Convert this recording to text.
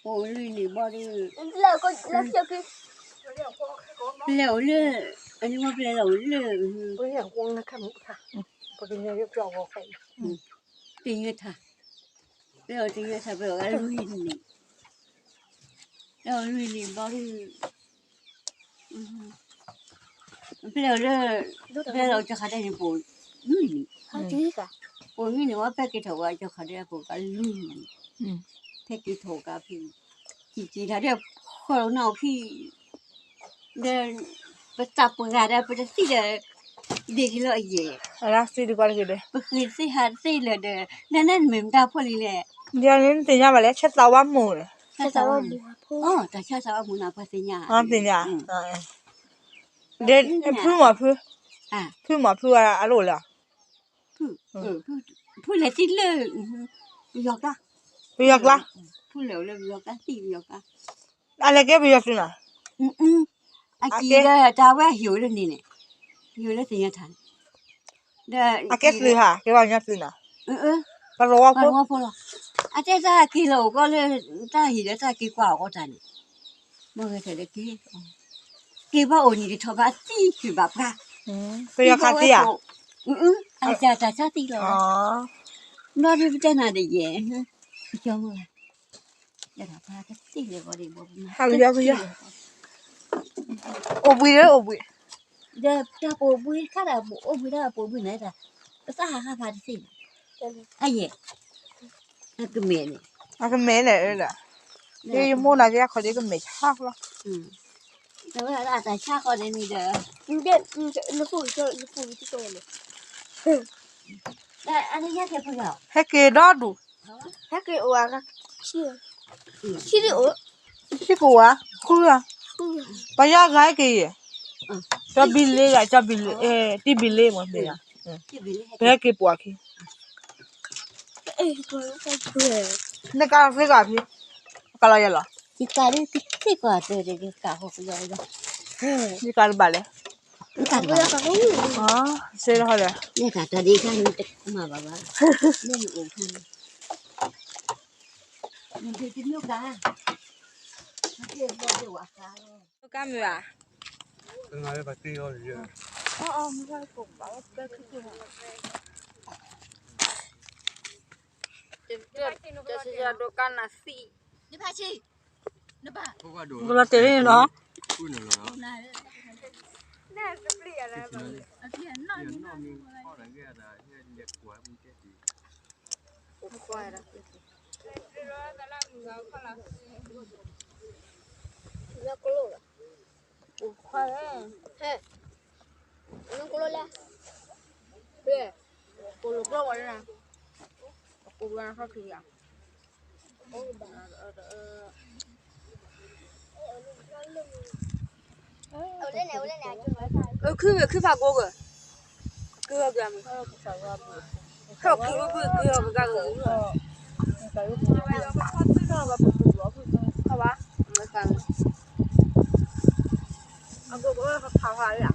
我绿你包的，那个那小给，老了，俺就不来老了，不想光那看不看，不给人家叫我飞。订阅他，老订阅他不要俺绿你，老绿你包的，不来了，不来了就还得你包绿你，好几个，包绿你我白给头啊就还得包个绿你，白给头个皮，几他这火闹皮，那不咋不干的不是死的。เด็กเลยเย่อะไรสิดีกว่าเลยเด้บ่เคยสิหาสิเลยเด้นั่นแม่นตาพอลีแหละเดี๋ยวนี้ติญามาแล้วชัดสาวหมู่เลย 那咱们不พูด อ๋อแต่ชาสาวหมู่น่ะบ่สิญา ติญาเดี๋ยวพูดหมอพูดพูดหมอพูดอะไรล่ะพูดเลยติเลยยอกอ่ะ ไปยอกละ พูดแล้วยอกอ่ะติยอกอ่ะ อะไรแกไปยอกสินะอากีได้ตาว่าหิวแล้วนี่เนี่ยหิวแล้วสิญาทันอะแกสิฮะแกว่าญาสินะก็รอว่าพูด พอละอาเจ้ากิโลก็เลยตาหิแล้วตากี่กว่าก็ทันบ่เคยเด้กี่บ่โอนี่ทบาสิคือบับค่ะ ไปยอกคาติอ่ะอาจารย์ติโลนอริบจนาเดเย่จอมละอย่าทำพาติเลยบ่ได้บ่มา ฮะยอกโอบุยเลยโอบุย เด้อจะโปบุยค่ะโอบุยได้โปบุยไหนล่ะซะหาพาสิอ้เย่อะก็เมนี่ อะก็เมเนี่ยล่ะเดี๋ยวโมนาจะขอเดี๋ยวก็เมชักละแต่ว่าอาจารย์ชาก็ได้นี่เด้อ那不就做了，แต่อันนี้แค่ผู้เฒ่า ให้เกดอดู 他给我个是的我， สิกูอ่ะคุยอ่ะปะยากายเกยจะบิลเลยจะบิลที่บิลเลยมั้งเนี่ย ที่บิล เพื่อเก็บปวกขี้ 哎，我不会， นี่การเสียกับพี่ก็เลยล่ะ ที่การที่กว่าเด้อกะhoผู้เฒ่าเด้อ นี่การบาเลย กัน 我要搞个อ๋อเสียแล้วเหรอ นี่กะตะดีกันมาบ่บ่นี่โอ้ท่านนี่คือที่ลูกกะนี่บ่ได้ว่าซาโล ลูกกามีอ่ะ 刚才把地要热。ไม่ใช่ผมบอกว่าก็คือจะจะดูกันนะสิ นี่พาชินี่ป่ะ 不挂多。 เวลาเตะเนาะ 不能了。 น่า น่าจะเปลี่ยนอะไรบ้าง เปลี่ยนหน่อย 人那命好难干的，现在也管不这地。 ควายละ 要咕噜了，ควายเลย 嘿，能咕噜了，对กูรู้ก็ว่าเนี่ยกูว่าเขาคืออ่ะคือฝากกูก็คือแบบเขาคือแบบกันเลยเขาว่าไม่กันเอากูก็เขาพาไปอ่ะ